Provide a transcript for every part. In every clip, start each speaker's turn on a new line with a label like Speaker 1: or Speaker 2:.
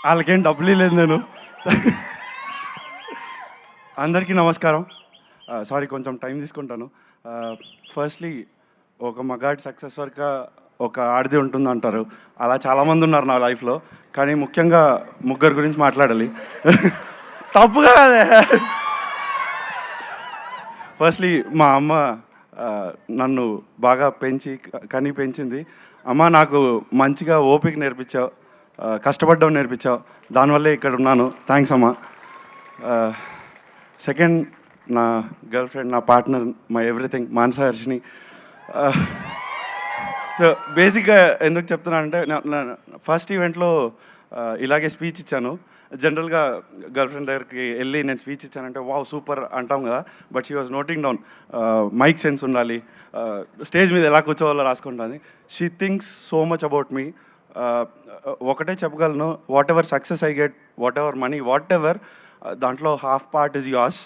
Speaker 1: వాళ్ళకేం డబ్బులు లేదు నేను. అందరికీ నమస్కారం. సారీ కొంచెం టైం తీసుకుంటాను. ఫస్ట్లీ ఒక మగాడి సక్సెస్ వరక ఒక ఆడది ఉంటుందంటారు. అలా చాలామంది ఉన్నారు నా లైఫ్‌లో. కానీ ముఖ్యంగా ముగ్గురు గురించి మాట్లాడాలి. తప్పు కాదే. ఫస్ట్లీ మా అమ్మ నన్ను బాగా పెంచి కని పెంచింది. అమ్మ నాకు మంచిగా ఓపిక నేర్పించావు, కష్టపడడం నేర్పించావు. దానివల్లే ఇక్కడ ఉన్నాను. థ్యాంక్స్ అమ్మ. సెకండ్ నా గర్ల్ ఫ్రెండ్, నా partner, my everything Manasa Harshini. So బేసిక్గా ఎందుకు చెప్తున్నానంటే ఫస్ట్ ఈవెంట్లో ఇలాగే స్పీచ్ ఇచ్చాను. జనరల్గా గర్ల్ ఫ్రెండ్ దగ్గరికి వెళ్ళి నేను స్పీచ్ ఇచ్చానంటే వావ్ సూపర్ అంటాం కదా. But she was noting down. Mike sense ఉండాలి, స్టేజ్ మీద ఎలా కూర్చోవాలో రాసుకుంటుంది. She thinks so much about me. ఒకటే చెప్పగలను, whatever success I get, whatever money, whatever, దాంట్లో half part is yours.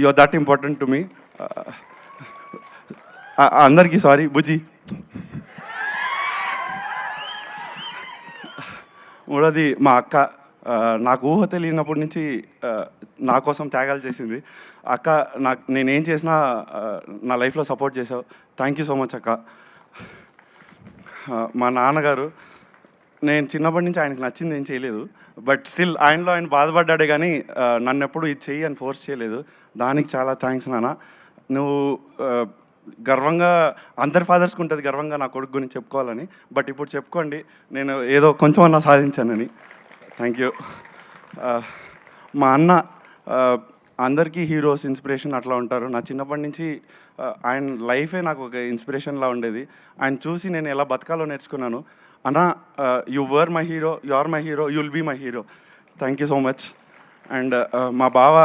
Speaker 1: You are that important to me. అందరికీ sorry బుజ్జి. మూడోది మా అక్క. నాకు ఊహ తెలియనప్పటి నుంచి నా కోసం త్యాగాలు చేసింది. అక్క నేనేం చేసినా నా లైఫ్లో సపోర్ట్ చేసావు. థ్యాంక్ యూ సో మచ్ అక్క. మా నాన్నగారు, నేను చిన్నప్పటి నుంచి ఆయనకు నచ్చింది ఏం చేయలేదు. బట్ స్టిల్ ఆయనలో ఆయన బాధపడ్డాడే కానీ నన్ను ఎప్పుడు ఇది చెయ్యి అని ఫోర్స్ చేయలేదు. దానికి చాలా థ్యాంక్స్ నాన్న. నువ్వు గర్వంగా, అందరి ఫాదర్స్కి ఉంటుంది గర్వంగా నా కొడుకు గురించి చెప్పుకోవాలని. బట్ ఇప్పుడు చెప్పుకోండి నేను ఏదో కొంచెం అన్నా సాధించానని. Thank you. మా అన్న, అందరికీ హీరోస్ ఇన్స్పిరేషన్ అట్లా ఉంటారు. నా చిన్నప్పటి నుంచి ఆయన లైఫే నాకు ఒక ఇన్స్పిరేషన్లా ఉండేది. ఆయన చూసి నేను ఎలా బతకాలో నేర్చుకున్నాను. అన్న, you were my hero, you are my hero, you will be my hero. Thank you so much. And మా బావ,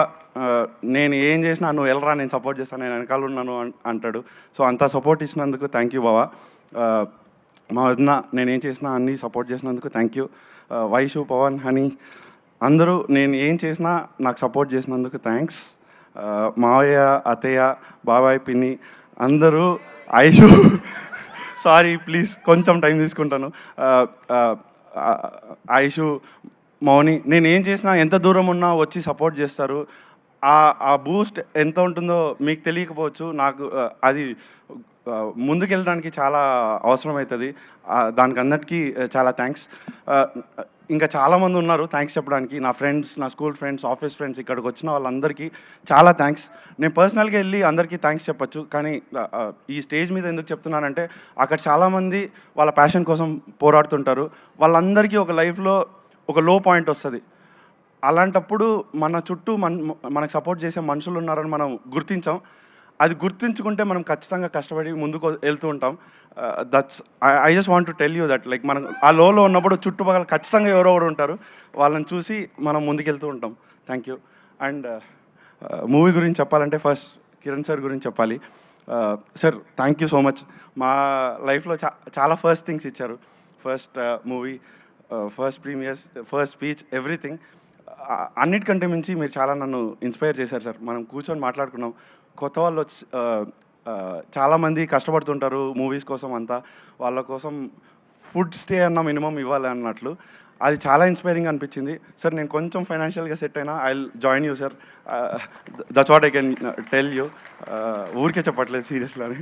Speaker 1: నేను ఏం చేసినా నువ్వు వెళ్ళరా నేను సపోర్ట్ చేస్తాను, నేను వెనకాల ఉన్నాను అంటాడు. సో అంత సపోర్ట్ ఇచ్చినందుకు థ్యాంక్ యూ బావ. మా వదిన నేనేం చేసినా అన్నీ సపోర్ట్ చేసినందుకు థ్యాంక్ యూ. వైషు, పవన్, హనీ అందరూ నేను ఏం చేసినా నాకు సపోర్ట్ చేసినందుకు థ్యాంక్స్. మావయ్య, అత్తయ్య, బాబాయ్, పిన్ని అందరూ, ఐషు సారీ ప్లీజ్ కొంచెం టైం తీసుకుంటాను. ఐషు, మౌని, నేను ఏం చేసినా ఎంత దూరం ఉన్నా వచ్చి సపోర్ట్ చేస్తారు. ఆ బూస్ట్ ఎంత ఉంటుందో మీకు తెలియకపోవచ్చు. నాకు అది ముందుకెళ్ళడానికి చాలా అవసరమవుతుంది. దానికి అందరికీ చాలా థ్యాంక్స్. ఇంకా చాలామంది ఉన్నారు థ్యాంక్స్ చెప్పడానికి. నా ఫ్రెండ్స్, నా స్కూల్ ఫ్రెండ్స్, ఆఫీస్ ఫ్రెండ్స్, ఇక్కడికి వచ్చిన వాళ్ళందరికీ చాలా థ్యాంక్స్. నేను పర్సనల్గా వెళ్ళి అందరికీ థ్యాంక్స్ చెప్పచ్చు. కానీ ఈ స్టేజ్ మీద ఎందుకు చెప్తున్నానంటే అక్కడ చాలామంది వాళ్ళ ప్యాషన్ కోసం పోరాడుతుంటారు. వాళ్ళందరికీ ఒక లైఫ్లో ఒక లో పాయింట్ వస్తుంది. అలాంటప్పుడు మన చుట్టూ మనకు సపోర్ట్ చేసే మనుషులు ఉన్నారని మనం గుర్తించాం. అది గుర్తించుకుంటే మనం ఖచ్చితంగా కష్టపడి ముందుకు వెళ్తూ ఉంటాం. That's I just want to tell you that like మనం ఆ లోలో ఉన్నప్పుడు చుట్టుపక్కల ఖచ్చితంగా ఎవరో ఒకరు ఉంటారు. వాళ్ళని చూసి మనం ముందుకెళ్తూ ఉంటాం. Thank you. అండ్ మూవీ గురించి చెప్పాలంటే ఫస్ట్ కిరణ్ సార్ గురించి చెప్పాలి. Sir thank you so much. మా లైఫ్లో చాలా ఫస్ట్ థింగ్స్ ఇచ్చారు. First movie, first premieres, first speech, everything. అన్నిటికంటే మించి మీరు చాలా నన్ను ఇన్స్పైర్ చేశారు సార్. మనం కూర్చొని మాట్లాడుకున్నాం. కొత్త వాళ్ళు వచ్చి చాలామంది కష్టపడుతుంటారు మూవీస్ కోసం అంతా. వాళ్ళ కోసం ఫుడ్ స్టే అన్న మినిమం ఇవ్వాలి అన్నట్లు. అది చాలా ఇన్స్పైరింగ్ అనిపించింది సార్. నేను కొంచెం ఫైనాన్షియల్గా సెట్ అయినా I will join you sir. That's what I can tell you. ఊరికే చెప్పట్లేదు సీరియస్లీ అని.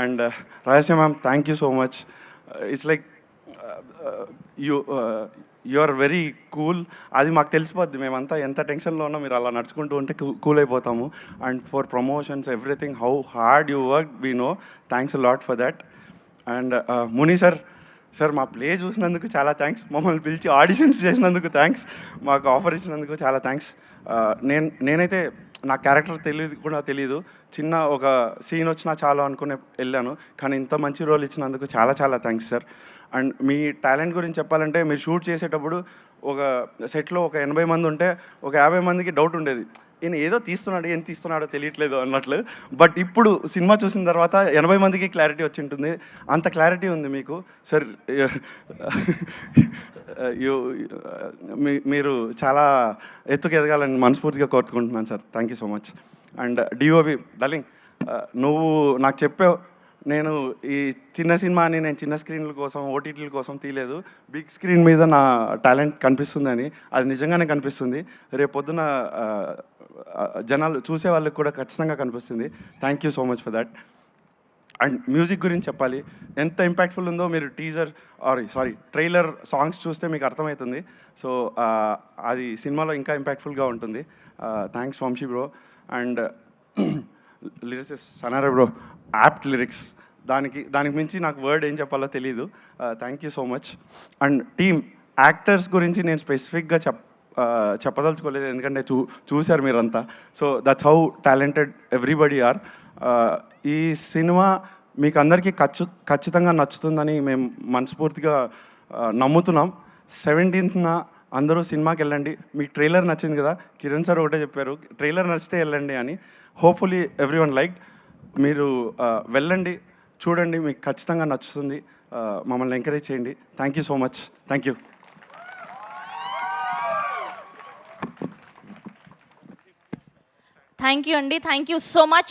Speaker 1: And Rahasya ma'am, thank you so much. It's like you are very cool. అది మాకు తెలిసిపోద్ది. మేమంతా ఎంత టెన్షన్లో ఉన్నా మీరు అలా నడుచుకుంటూ ఉంటే కూల్ అయిపోతాము. And for promotions everything how hard you work we know. Thanks a lot for that. And Muni sir, sir మా ప్లే చూసినందుకు చాలా థ్యాంక్స్. మమ్మల్ని పిలిచి ఆడిషన్స్ చేసినందుకు థ్యాంక్స్. మాకు ఆఫర్ ఇచ్చినందుకు చాలా థ్యాంక్స్. నేనైతే నా క్యారెక్టర్ తెలియదు. చిన్న ఒక సీన్ వచ్చినా చాలు అనుకునే వెళ్ళాను. కానీ ఇంత మంచి రోల్ ఇచ్చినందుకు చాలా చాలా thanks sir. And me talent గురించి చెప్పాలంటే మీరు షూట్ చేసేటప్పుడు ఒక సెట్లో ఒక 80 మంది ఉంటే ఒక 50 మందికి డౌట్ ఉండేది, ఈయన ఏదో తీస్తున్నాడు, ఏం తీస్తున్నాడో తెలియట్లేదు అన్నట్లు. బట్ ఇప్పుడు సినిమా చూసిన తర్వాత 80 మందికి క్లారిటీ వచ్చి ఉంటుంది. అంత క్లారిటీ ఉంది మీకు సార్. మీరు చాలా ఎత్తుకు ఎదగాలని మనస్ఫూర్తిగా కోరుకుంటున్నాను sir. Thank you so much. And DOP darling, నువ్వు నాకు చెప్పావు నేను ఈ చిన్న సినిమాని నేను చిన్న స్క్రీన్ల కోసం ఓటీటీల కోసం తీయలేదు. బిగ్ స్క్రీన్ మీద నా టాలెంట్ కనిపిస్తుందని, అది నిజంగానే కనిపిస్తుంది. రేపు పొద్దున జనాలు చూసే వాళ్ళకి కూడా ఖచ్చితంగా కనిపిస్తుంది. Thank you so much for that. And music గురించి చెప్పాలి. ఎంత ఇంపాక్ట్ఫుల్ ఉందో మీరు టీజర్ ట్రైలర్ సాంగ్స్ చూస్తే మీకు అర్థమవుతుంది. సో అది సినిమాలో ఇంకా ఇంపాక్ట్ఫుల్గా ఉంటుంది. Thanks Vamsi bro. And lyricist Sanara bro, apt lyrics. దానికి మించి నాకు వర్డ్ ఏం చెప్పాలో తెలీదు. Thank you so much. And team actors గురించి నేను స్పెసిఫిక్గా చెప్పదలుచుకోలేదు, ఎందుకంటే చూశారు మీరంతా. So that's how talented everybody are. ఈ సినిమా మీకు అందరికీ ఖచ్చితంగా నచ్చుతుందని మేము మనస్ఫూర్తిగా నమ్ముతున్నాం. 17th అందరూ సినిమాకి వెళ్ళండి. మీకు ట్రైలర్ నచ్చింది కదా, కిరణ్ సార్ ఒకటే చెప్పారు, ట్రైలర్ నచ్చితే వెళ్ళండి అని. Hopefully everyone like. మీరు వెళ్ళండి, చూడండి, మీకు ఖచ్చితంగా నచ్చుతుంది. మమ్మల్ని ఎంకరేజ్ చేయండి. Thank you so much. Thank you.
Speaker 2: Thank you అండి. Thank you so much.